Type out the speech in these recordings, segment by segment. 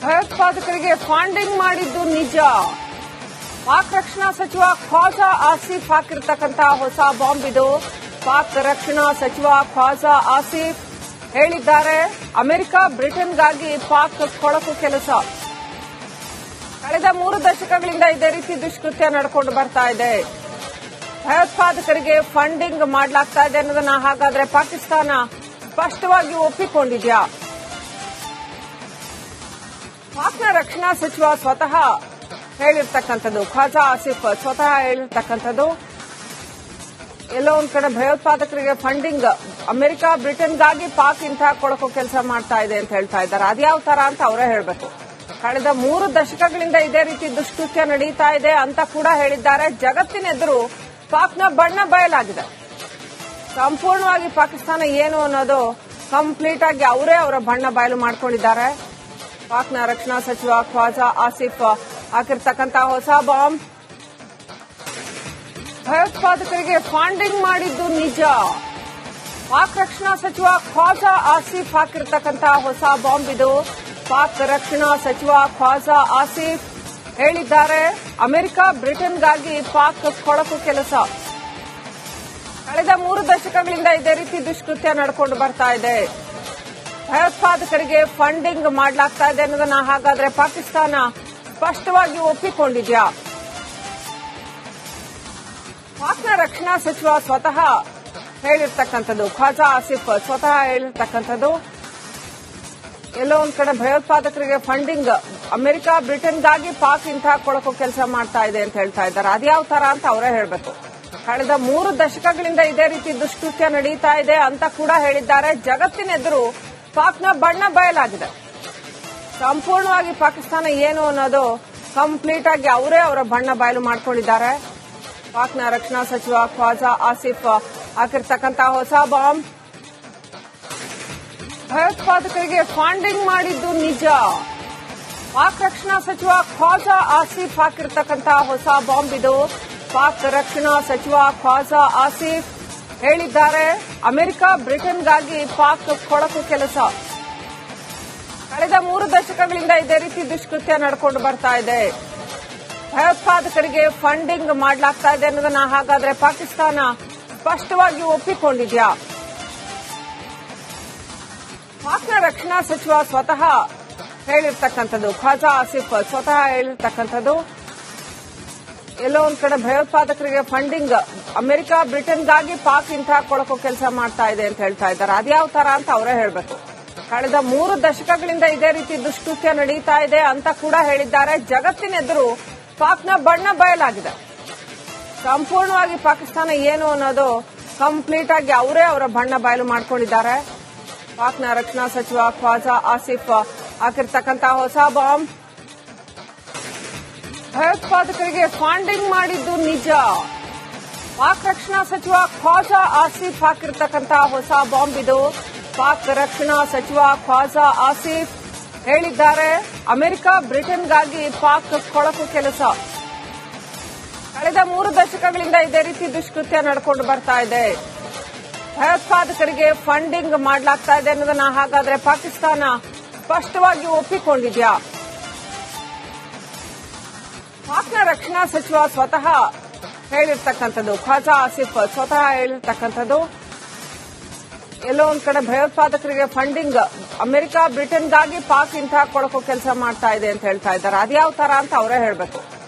ಭಯೋತ್ಪಾದಕರಿಗೆ funding ಮಾಡಿದ್ದು ನಿಜ. ಪಾಕ್ ರಕ್ಷಣಾ ಸಚಿವ ಖ್ವಾಜಾ ಆಸಿಫ್ ಹಾಕಿರ್ತಕ್ಕಂಥ ಹೊಸ ಬಾಂಬ್ ಇದು. ಪಾಕ್ ರಕ್ಷಣಾ ಸಚಿವ ಖ್ವಾಜಾ ಆಸಿಫ್ ಹೇಳಿದ್ದಾರೆ, ಅಮೆರಿಕ ಬ್ರಿಟನ್ಗಾಗಿ ಪಾಕ್ ಕೊಳಕು ಕೆಲಸ. ಕಳೆದ 3 ದಶಕಗಳಿಂದ ಇದೇ ರೀತಿ ದುಷ್ಕೃತ್ಯ ನಡೆಕೊಂಡು ಬರ್ತಾ ಇದೆ. ಭಯೋತ್ಪಾದಕರಿಗೆ ಫಂಡಿಂಗ್ ಮಾಡಲಾಗ್ತಾ ಇದೆ ಅನ್ನೋದನ್ನ ಹಾಗಾದ್ರೆ ಪಾಕಿಸ್ತಾನ ಸ್ಪಷ್ಟವಾಗಿ ಒಪ್ಪಿಕೊಂಡಿದ್ಯಾ? ಪಾಕ್ನ ರಕ್ಷಣಾ ಸಚಿವ ಸ್ವತಃ ಹೇಳಿರ್ತಕ್ಕಂಥದ್ದು, ಖ್ವಾಜಾ ಆಸಿಫ್ ಸ್ವತಃ ಹೇಳಿರ್ತಕ್ಕಂಥದ್ದು. ಎಲ್ಲೋ ಒಂದ್ ಕಡೆ ಭಯೋತ್ಪಾದಕರಿಗೆ ಫಂಡಿಂಗ್ ಅಮೆರಿಕ ಬ್ರಿಟನ್ಗಾಗಿ ಪಾಕ್ ಇಂತಹ ಕೊಳಕು ಕೆಲಸ ಮಾಡ್ತಾ ಇದೆ ಅಂತ ಹೇಳ್ತಾ ಇದ್ದಾರೆ. ಅದ್ಯಾವ ತರ ಅಂತ ಅವರೇ ಹೇಳಬೇಕು. ಕಳೆದ 3 ದಶಕಗಳಿಂದ ಇದೇ ರೀತಿ ದುಷ್ಕೃತ್ಯ ನಡೀತಾ ಇದೆ ಅಂತ ಕೂಡ ಹೇಳಿದ್ದಾರೆ. ಜಗತ್ತಿನೆದುರು ಪಾಕ್ನ ಬಣ್ಣ ಬಯಲಾಗಿದೆ. ಸಂಪೂರ್ಣವಾಗಿ ಪಾಕಿಸ್ತಾನ ಏನು ಅನ್ನೋದು ಕಂಪ್ಲೀಟ್ ಆಗಿ ಅವರೇ ಅವರ ಬಣ್ಣ ಬಯಲು ಮಾಡ್ಕೊಂಡಿದ್ದಾರೆ. ಪಾಕ್ನ ರಕ್ಷಣಾ ಸಚಿವ ಖ್ವಾಜಾ ಆಸಿಫ್ ಹಾಕಿರ್ತಕ್ಕಂಥ ಹೊಸ ಬಾಂಬ್. ಭಯೋತ್ಪಾದಕರಿಗೆ ಫಂಡಿಂಗ್ ಮಾಡಿದ್ದು ನಿಜ. ಪಾಕ್ ರಕ್ಷಣಾ ಸಚಿವ ಖ್ವಾಜಾ ಆಸಿಫ್ ಹಾಕಿರ್ತಕ್ಕಂಥ ಹೊಸ ಬಾಂಬ್ ಇದು. ಪಾಕ್ ರಕ್ಷಣಾ ಸಚಿವ ಖ್ವಾಜಾ ಆಸಿಫ್ ಹೇಳಿದ್ದಾರೆ, ಅಮೆರಿಕ ಬ್ರಿಟನ್ಗಾಗಿ ಪಾಕ್ ಕೊಳಕು ಕೆಲಸ. ಕಳೆದ 3 ದಶಕಗಳಿಂದ ಇದೇ ರೀತಿ ದುಷ್ಕೃತ್ಯ ನಡೆಕೊಂಡು ಬರ್ತಾ ಇದೆ. ಭಯೋತ್ಪಾದಕರಿಗೆ ಫಂಡಿಂಗ್ ಮಾಡಲಾಗ್ತಾ ಇದೆ ಅನ್ನೋದನ್ನ ಹಾಗಾದ್ರೆ ಪಾಕಿಸ್ತಾನ ಸ್ಪಷ್ಟವಾಗಿ ಒಪ್ಪಿಕೊಂಡಿದ್ಯಾ? ಪಾಕ್ನ ರಕ್ಷಣಾ ಸಚಿವ ಸ್ವತಃ ಹೇಳಿರ್ತಕ್ಕಂಥದ್ದು, ಖ್ವಾಜಾ ಆಸಿಫ್ ಸ್ವತಃ ಹೇಳಿರ್ತಕ್ಕಂಥದ್ದು. ಎಲ್ಲೋ ಒಂದ್ ಕಡೆ ಭಯೋತ್ಪಾದಕರಿಗೆ ಫಂಡಿಂಗ್ ಅಮೆರಿಕ ಬ್ರಿಟನ್ಗಾಗಿ ಪಾಕ್ ಇಂತಹ ಕೊಳಕು ಕೆಲಸ ಮಾಡ್ತಾ ಇದೆ ಅಂತ ಹೇಳ್ತಾ ಇದ್ದಾರೆ. ಅದ್ಯಾವ ತರ ಅಂತ ಅವರೇ ಹೇಳಬೇಕು. ಕಳೆದ 3 ದಶಕಗಳಿಂದ ಇದೇ ರೀತಿ ದುಷ್ಕೃತ್ಯ ನಡೀತಾ ಇದೆ ಅಂತ ಕೂಡ ಹೇಳಿದ್ದಾರೆ. ಜಗತ್ತಿನೆದುರು ಪಾಕ್ನ ಬಣ್ಣ ಬಯಲಾಗಿದೆ. ಸಂಪೂರ್ಣವಾಗಿ ಪಾಕಿಸ್ತಾನ ಏನು ಅನ್ನೋದು ಕಂಪ್ಲೀಟ್ ಆಗಿ ಅವರೇ ಅವರ ಬಣ್ಣ ಬಯಲು ಮಾಡ್ಕೊಂಡಿದ್ದಾರೆ. ಪಾಕ್ನ ರಕ್ಷಣಾ ಸಚಿವ ಖ್ವಾಜಾ ಆಸಿಫ್ ಹಾಕಿರ್ತಕ್ಕಂಥ ಹೊಸ ಬಾಂಬ್. ಭಯೋತ್ಪಾದಕರಿಗೆ ಫಂಡಿಂಗ್ ಮಾಡಿದ್ದು ನಿಜ. ಪಾಕ್ ರಕ್ಷಣಾ ಸಚಿವ ಖ್ವಾಜಾ ಆಸಿಫ್ ಹಾಕಿರ್ತಕ್ಕಂಥ ಹೊಸ ಬಾಂಬ್ ಇದು. ಪಾಕ್ ರಕ್ಷಣಾ ಸಚಿವ ಖ್ವಾಜಾ ಆಸಿಫ್ ಹೇಳಿದ್ದಾರೆ, ಅಮೆರಿಕ ಬ್ರಿಟನ್ಗಾಗಿ ಪಾಕ್ ಕೊಳಕು ಕೆಲಸ. ಕಳೆದ 3 ದಶಕಗಳಿಂದ ಇದೇ ರೀತಿ ದುಷ್ಕೃತ್ಯ ನಡೆಕೊಂಡು ಬರ್ತಾ ಇದೆ. ಭಯೋತ್ಪಾದಕರಿಗೆ ಫಂಡಿಂಗ್ ಮಾಡಲಾಗ್ತಾ ಇದೆ ಅನ್ನೋದನ್ನ ಹಾಗಾದ್ರೆ ಪಾಕಿಸ್ತಾನ ಸ್ಪಷ್ಟವಾಗಿ ಒಪ್ಪಿಕೊಂಡಿದ್ಯಾ? ಪಾಕ್ನ ರಕ್ಷಣಾ ಸಚಿವ ಸ್ವತಃ ಹೇಳಿರ್ತಕ್ಕಂಥದ್ದು, ಖ್ವಾಜಾ ಆಸಿಫ್ ಸ್ವತಃ ಹೇಳಿರ್ತಕ್ಕಂಥದ್ದು. ಎಲ್ಲೋ ಒಂದ್ ಕಡೆ ಭಯೋತ್ಪಾದಕರಿಗೆ ಫಂಡಿಂಗ್ ಅಮೆರಿಕ ಬ್ರಿಟನ್ಗಾಗಿ ಪಾಕ್ ಇಂತಹ ಕೊಳಕು ಕೆಲಸ ಮಾಡ್ತಾ ಇದೆ ಅಂತ ಹೇಳ್ತಾ ಇದ್ದಾರೆ. ಅದ್ಯಾವ ತರ ಅಂತ ಅವರೇ ಹೇಳಬೇಕು. ಕಳೆದ 3 ದಶಕಗಳಿಂದ ಇದೇ ರೀತಿ ದುಷ್ಕೃತ್ಯ ನಡೀತಾ ಇದೆ ಅಂತ ಕೂಡ ಹೇಳಿದ್ದಾರೆ. ಜಗತ್ತಿನೆದುರು ಪಾಕ್ನ ಬಣ್ಣ ಬಯಲಾಗಿದೆ. ಸಂಪೂರ್ಣವಾಗಿ ಪಾಕಿಸ್ತಾನ ಏನು ಅನ್ನೋದು ಕಂಪ್ಲೀಟ್ ಆಗಿ ಅವರೇ ಅವರ ಬಣ್ಣ ಬಯಲು ಮಾಡ್ಕೊಂಡಿದ್ದಾರೆ. ಪಾಕ್ನ ರಕ್ಷಣಾ ಸಚಿವ ಖ್ವಾಜಾ ಆಸಿಫ್ ಹಾಕಿರ್ತಕ್ಕಂಥ ಹೊಸ ಬಾಂಬ್. ಭಯೋತ್ಪಾದಕರಿಗೆ ಫಂಡಿಂಗ್ ಮಾಡಿದ್ದು ನಿಜ. ಪಾಕ್ ರಕ್ಷಣಾ ಸಚಿವ ಖ್ವಾಜಾ ಆಸಿಫ್ ಹಾಕಿರ್ತಕ್ಕಂಥ ಹೊಸ ಬಾಂಬ್ ಇದು. ಪಾಕ್ ರಕ್ಷಣಾ ಸಚಿವ ಖ್ವಾಜಾ ಆಸಿಫ್ ಹೇಳಿದ್ದಾರೆ, ಅಮೆರಿಕ ಬ್ರಿಟನ್ಗಾಗಿ ಪಾಕ್ ಕೊಳಕು ಕೆಲಸ. ಕಳೆದ 3 ದಶಕಗಳಿಂದ ಇದೇ ರೀತಿ ದುಷ್ಕೃತ್ಯ ನಡೆಕೊಂಡು ಬರ್ತಾ ಇದೆ. ಭಯೋತ್ಪಾದಕರಿಗೆ ಫಂಡಿಂಗ್ ಮಾಡಲಾಗ್ತಾ ಇದೆ ಅನ್ನೋದನ್ನ ಹಾಗಾದ್ರೆ ಪಾಕಿಸ್ತಾನ ಸ್ಪಷ್ಟವಾಗಿ ಒಪ್ಪಿಕೊಂಡಿದ್ಯಾ? ಪಾಕ್ನ ರಕ್ಷಣಾ ಸಚಿವ ಸ್ವತಃ ಹೇಳಿರ್ತಕ್ಕಂಥದ್ದು, ಖ್ವಾಜಾ ಆಸಿಫ್ ಸ್ವತಃ ಹೇಳಿರ್ತಕ್ಕಂಥದ್ದು. ಎಲ್ಲೋ ಒಂದ್ ಕಡೆ ಭಯೋತ್ಪಾದಕರಿಗೆ ಫಂಡಿಂಗ್ ಅಮೆರಿಕ ಬ್ರಿಟನ್ಗಾಗಿ ಪಾಕ್ ಇಂತಹ ಕೊಳಕು ಕೆಲಸ ಮಾಡ್ತಾ ಇದೆ ಅಂತ ಹೇಳ್ತಾ ಇದ್ದಾರೆ. ಅದ್ಯಾವ ತರ ಅಂತ ಅವರೇ ಹೇಳಬೇಕು.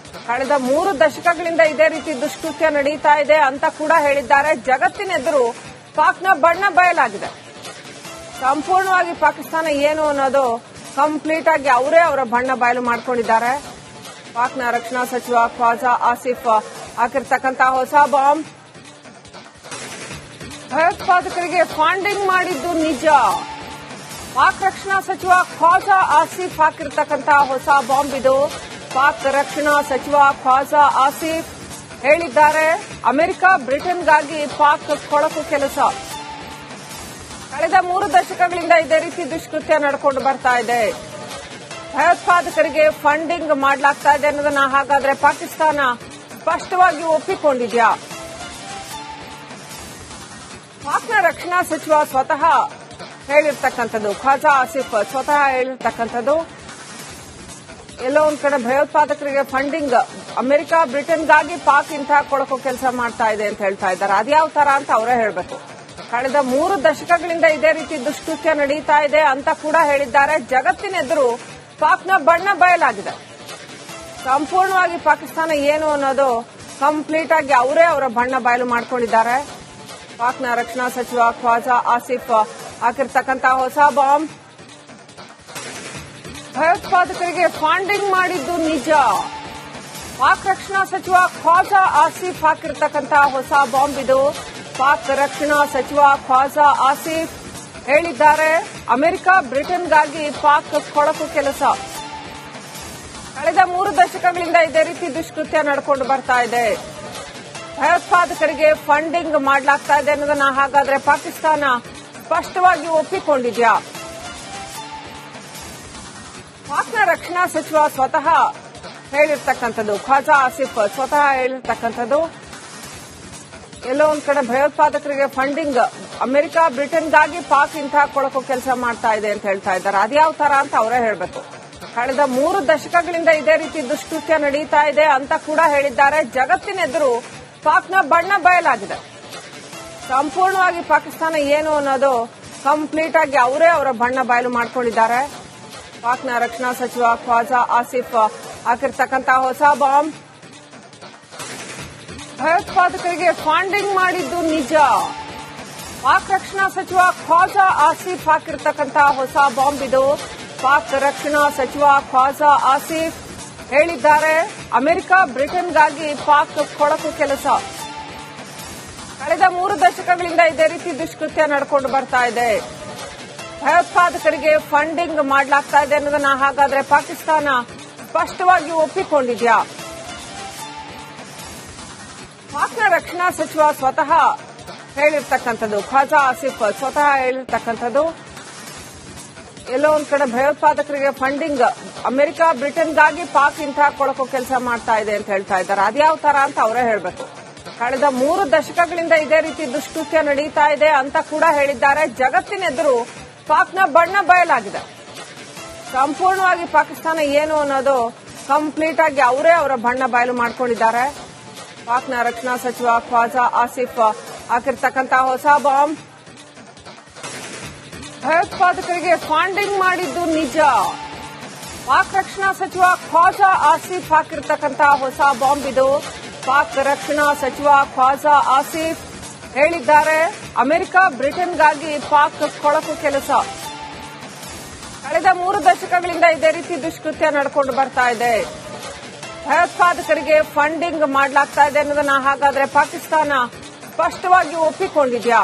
ಕಳೆದ 3 ದಶಕಗಳಿಂದ ಇದೇ ರೀತಿ ದುಷ್ಕೃತ್ಯ ನಡೀತಾ ಇದೆ ಅಂತ ಕೂಡ ಹೇಳಿದ್ದಾರೆ. ಜಗತ್ತಿನೆದುರು ಪಾಕ್ನ ಬಣ್ಣ ಬಯಲಾಗಿದೆ. ಸಂಪೂರ್ಣವಾಗಿ ಪಾಕಿಸ್ತಾನ ಏನು ಅನ್ನೋದು ಕಂಪ್ಲೀಟ್ ಆಗಿ ಅವರೇ ಅವರ ಬಣ್ಣ ಬಯಲು ಮಾಡ್ಕೊಂಡಿದ್ದಾರೆ. ಪಾಕ್ನ ರಕ್ಷಣಾ ಸಚಿವ ಖ್ವಾಜಾ ಆಸಿಫ್ ಹಾಕಿರ್ತಕ್ಕಂಥ ಹೊಸ ಬಾಂಬ್. ಭಯೋತ್ಪಾದಕರಿಗೆ ಫಂಡಿಂಗ್ ಮಾಡಿದ್ದು ನಿಜ. ಪಾಕ್ ರಕ್ಷಣಾ ಸಚಿವ ಖ್ವಾಜಾ ಆಸಿಫ್ ಹಾಕಿರ್ತಕ್ಕಂಥ ಹೊಸ ಬಾಂಬ್ ಇದು. ಪಾಕ್ ರಕ್ಷಣಾ ಸಚಿವ ಖ್ವಾಜಾ ಆಸಿಫ್ ಹೇಳಿದ್ದಾರೆ, ಅಮೆರಿಕ ಬ್ರಿಟನ್ಗಾಗಿ ಪಾಕ್ ಕೊಳಕು ಕೆಲಸ. ಕಳೆದ 3 ದಶಕಗಳಿಂದ ಇದೇ ರೀತಿ ದುಷ್ಕೃತ್ಯ ನಡೆಕೊಂಡು ಬರ್ತಾ ಇದೆ. ಭಯೋತ್ಪಾದಕರಿಗೆ ಫಂಡಿಂಗ್ ಮಾಡಲಾಗ್ತಾ ಇದೆ ಅನ್ನೋದನ್ನ ಹಾಗಾದ್ರೆ ಪಾಕಿಸ್ತಾನ ಸ್ಪಷ್ಟವಾಗಿ ಒಪ್ಪಿಕೊಂಡಿದ್ಯಾ? ಪಾಕ್ನ ರಕ್ಷಣಾ ಸಚಿವ ಸ್ವತಃ ಹೇಳಿರ್ತಕ್ಕಂಥದ್ದು, ಖ್ವಾಜಾ ಆಸಿಫ್ ಸ್ವತಃ ಹೇಳಿರ್ತಕ್ಕಂಥದ್ದು. ಎಲ್ಲೋ ಒಂದ್ ಕಡೆ ಭಯೋತ್ಪಾದಕರಿಗೆ ಫಂಡಿಂಗ್ ಅಮೆರಿಕ ಬ್ರಿಟನ್ಗಾಗಿ ಪಾಕ್ ಇಂತಹ ಕೊಳಕು ಕೆಲಸ ಮಾಡ್ತಾ ಇದೆ ಅಂತ ಹೇಳ್ತಾ ಇದ್ದಾರೆ. ಅದ್ಯಾವ ತರ ಅಂತ ಅವರೇ ಹೇಳಬೇಕು. ಕಳೆದ 3 ದಶಕಗಳಿಂದ ಇದೇ ರೀತಿ ದುಷ್ಕೃತ್ಯ ನಡೀತಾ ಇದೆ ಅಂತ ಕೂಡ ಹೇಳಿದ್ದಾರೆ. ಜಗತ್ತಿನೆದುರು ಪಾಕ್ನ ಬಣ್ಣ ಬಯಲಾಗಿದೆ. ಸಂಪೂರ್ಣವಾಗಿ ಪಾಕಿಸ್ತಾನ ಏನು ಅನ್ನೋದು ಕಂಪ್ಲೀಟ್ ಆಗಿ ಅವರೇ ಅವರ ಬಣ್ಣ ಬಯಲು ಮಾಡ್ಕೊಂಡಿದ್ದಾರೆ. ಪಾಕ್ನ ರಕ್ಷಣಾ ಸಚಿವ ಖ್ವಾಜಾ ಆಸಿಫ್ ಹಾಕಿರ್ತಕ್ಕಂಥ ಹೊಸ ಬಾಂಬ್ ಭಯೋತ್ಪಾದಕರಿಗೆ ಫಂಡಿಂಗ್ ಮಾಡಿದ್ದು ನಿಜ. ಪಾಕ್ ರಕ್ಷಣಾ ಸಚಿವ ಖ್ವಾಜಾ ಆಸಿಫ್ ಹಾಕಿರ್ತಕ್ಕಂಥ ಹೊಸ ಬಾಂಬ್ ಇದು. ಪಾಕ್ ರಕ್ಷಣಾ ಸಚಿವ ಖ್ವಾಜಾ ಆಸಿಫ್ ಹೇಳಿದ್ದಾರೆ, ಅಮೆರಿಕ ಬ್ರಿಟನ್ಗಾಗಿ ಪಾಕ್ ಕೊಳಕು ಕೆಲಸ. ಕಳೆದ 3 ದಶಕಗಳಿಂದ ಇದೇ ರೀತಿ ದುಷ್ಕೃತ್ಯ ನಡೆಕೊಂಡು ಬರ್ತಾ ಇದೆ. ಭಯೋತ್ಪಾದಕರಿಗೆ ಫಂಡಿಂಗ್ ಮಾಡಲಾಗ್ತಾ ಇದೆ ಅನ್ನೋದನ್ನ ಹಾಗಾದ್ರೆ ಪಾಕಿಸ್ತಾನ ಸ್ಪಷ್ಟವಾಗಿ ಒಪ್ಪಿಕೊಂಡಿದ್ಯಾ? ಪಾಕ್ನ ರಕ್ಷಣಾ ಸಚಿವ ಸ್ವತಃ ಹೇಳಿರ್ತಕ್ಕಂಥದ್ದು, ಖ್ವಾಜಾ ಆಸಿಫ್ ಸ್ವತಃ ಹೇಳಿರ್ತಕ್ಕಂಥದ್ದು, ಎಲ್ಲೋ ಒಂದ್ ಕಡೆ ಭಯೋತ್ಪಾದಕರಿಗೆ ಫಂಡಿಂಗ್ ಅಮೆರಿಕ ಬ್ರಿಟನ್ಗಾಗಿ ಪಾಕ್ ಇಂತಹ ಕೊಳಕು ಕೆಲಸ ಮಾಡ್ತಾ ಇದೆ ಅಂತ ಹೇಳ್ತಾ ಇದ್ದಾರೆ. ಅದ್ಯಾವ ತರ ಅಂತ ಅವರೇ ಹೇಳಬೇಕು. ಕಳೆದ 3 ದಶಕಗಳಿಂದ ಇದೇ ರೀತಿ ದುಷ್ಕೃತ್ಯ ನಡೀತಾ ಇದೆ ಅಂತ ಕೂಡ ಹೇಳಿದ್ದಾರೆ. ಜಗತ್ತಿನೆದುರು ಪಾಕ್ನ ಬಣ್ಣ ಬಯಲಾಗಿದೆ. ಸಂಪೂರ್ಣವಾಗಿ ಪಾಕಿಸ್ತಾನ ಏನು ಅನ್ನೋದು ಕಂಪ್ಲೀಟ್ ಆಗಿ ಅವರೇ ಅವರ ಬಣ್ಣ ಬಯಲು ಮಾಡ್ಕೊಂಡಿದ್ದಾರೆ. ಪಾಕ್ನ ರಕ್ಷಣಾ ಸಚಿವ ಖ್ವಾಜಾ ಆಸಿಫ್ ಹಾಕಿರ್ತಕ್ಕಂಥ ಹೊಸ ಬಾಂಬ್ ಭಯೋತ್ಪಾದಕರಿಗೆ ಫಂಡಿಂಗ್ ಮಾಡಿದ್ದು ನಿಜ. ಪಾಕ್ ರಕ್ಷಣಾ ಸಚಿವ ಖ್ವಾಜಾ ಆಸಿಫ್ ಹಾಕಿರ್ತಕ್ಕಂಥ ಹೊಸ ಬಾಂಬ್ ಇದು. ಪಾಕ್ ರಕ್ಷಣಾ ಸಚಿವ ಖ್ವಾಜಾ ಆಸಿಫ್ ಹೇಳಿದ್ದಾರೆ, ಅಮೆರಿಕ ಬ್ರಿಟನ್ಗಾಗಿ ಪಾಕ್ ಕೊಳಕು ಕೆಲಸ. ಕಳೆದ 3 ದಶಕಗಳಿಂದ ಇದೇ ರೀತಿ ದುಷ್ಕೃತ್ಯ ನಡೆಕೊಂಡು ಬರ್ತಾ ಇದೆ. ಭಯೋತ್ಪಾದಕರಿಗೆ ಫಂಡಿಂಗ್ ಮಾಡಲಾಗ್ತಾ ಇದೆ ಅನ್ನೋದನ್ನ ಹಾಗಾದ್ರೆ ಪಾಕಿಸ್ತಾನ ಸ್ಪಷ್ಟವಾಗಿ ಒಪ್ಪಿಕೊಂಡಿದ್ಯಾ? ಪಾಕ್ನ ರಕ್ಷಣಾ ಸಚಿವ ಸ್ವತಃ ಹೇಳಿರ್ತಕ್ಕಂಥದ್ದು, ಖ್ವಾಜಾ ಆಸಿಫ್ ಸ್ವತಃ ಹೇಳಿರ್ತಕ್ಕಂಥದ್ದು, ಎಲ್ಲೋ ಒಂದ್ ಕಡೆ ಭಯೋತ್ಪಾದಕರಿಗೆ ಫಂಡಿಂಗ್ ಅಮೆರಿಕ ಬ್ರಿಟನ್ಗಾಗಿ ಪಾಕ್ ಇಂತಹ ಕೊಳಕು ಕೆಲಸ ಮಾಡ್ತಾ ಇದೆ ಅಂತ ಹೇಳ್ತಾ ಇದ್ದಾರೆ. ಅದ್ಯಾವ ತರ ಅಂತ ಅವರೇ ಹೇಳಬೇಕು. ಕಳೆದ 3 ದಶಕಗಳಿಂದ ಇದೇ ರೀತಿ ದುಷ್ಕೃತ್ಯ ನಡೀತಾ ಇದೆ ಅಂತ ಕೂಡ ಹೇಳಿದ್ದಾರೆ. ಜಗತ್ತಿನೆದುರು ಪಾಕ್ನ ಬಣ್ಣ ಬಯಲಾಗಿದೆ. ಸಂಪೂರ್ಣವಾಗಿ ಪಾಕಿಸ್ತಾನ ಏನು ಅನ್ನೋದು ಕಂಪ್ಲೀಟ್ ಆಗಿ ಅವರೇ ಅವರ ಬಣ್ಣ ಬಯಲು ಮಾಡ್ಕೊಂಡಿದ್ದಾರೆ. ಪಾಕ್ನ ರಕ್ಷಣಾ ಸಚಿವ ಖ್ವಾಜಾ ಆಸಿಫ್ ಹಾಕಿರ್ತಕ್ಕಂಥ ಹೊಸ ಬಾಂಬ್ ಭಯೋತ್ಪಾದಕರಿಗೆ ಫಂಡಿಂಗ್ ಮಾಡಿದ್ದು ನಿಜ. ಪಾಕ್ ರಕ್ಷಣಾ ಸಚಿವ ಖ್ವಾಜಾ ಆಸಿಫ್ ಹಾಕಿರ್ತಕ್ಕಂಥ ಹೊಸ ಬಾಂಬ್ ಇದು. ಪಾಕ್ ರಕ್ಷಣಾ ಸಚಿವ ಖ್ವಾಜಾ ಆಸಿಫ್ ಹೇಳಿದ್ದಾರೆ, ಅಮೆರಿಕ ಬ್ರಿಟನ್ಗಾಗಿ ಪಾಕ್ ಕೊಳಕು ಕೆಲಸ. ಕಳೆದ 3 ದಶಕಗಳಿಂದ ಇದೇ ರೀತಿ ದುಷ್ಕೃತ್ಯ ನಡೆಕೊಂಡು ಬರ್ತಾ ಇದೆ. ಭಯೋತ್ಪಾದಕರಿಗೆ ಫಂಡಿಂಗ್ ಮಾಡಲಾಗ್ತಾ ಇದೆ ಅನ್ನೋದನ್ನ ಹಾಗಾದ್ರೆ ಪಾಕಿಸ್ತಾನ ಸ್ಪಷ್ಟವಾಗಿ ಒಪ್ಪಿಕೊಂಡಿದ್ಯಾ?